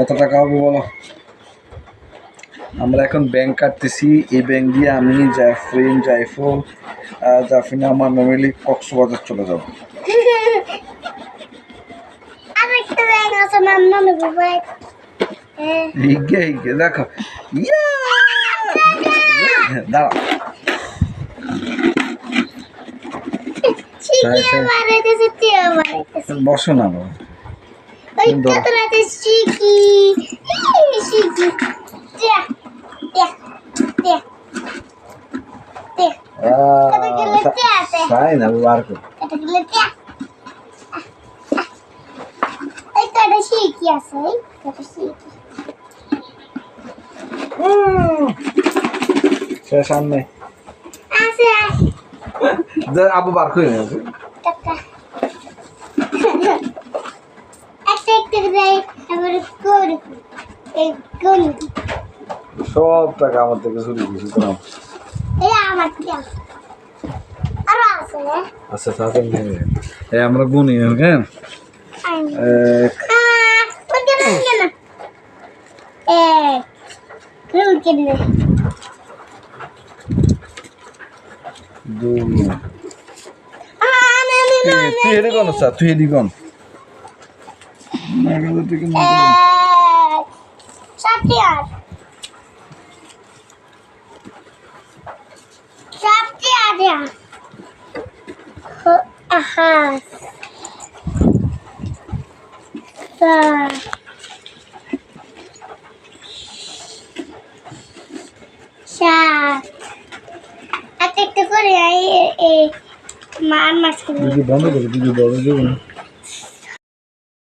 কত টাকা হবে বলো? আমরা এখন ব্যাংক কাটতেছি। এই ব্যাংক দিয়ে আমি জাফরিন, জাইফুল, জাফরিনা, আমার ফ্যামিলি কক্সবাজার চলে যাবো। দেখো দাঁড়া, বসো না সামনে আবু বার করে সব টাকা আমার থেকে চুরি গেছি তোমার। আচ্ছা আমরা গুনি হ্যাঁ। তুই এটি কোন তুই এটি কোন একটা করে মান মাছ বন্ধ করে দিদি বড় যাবো না।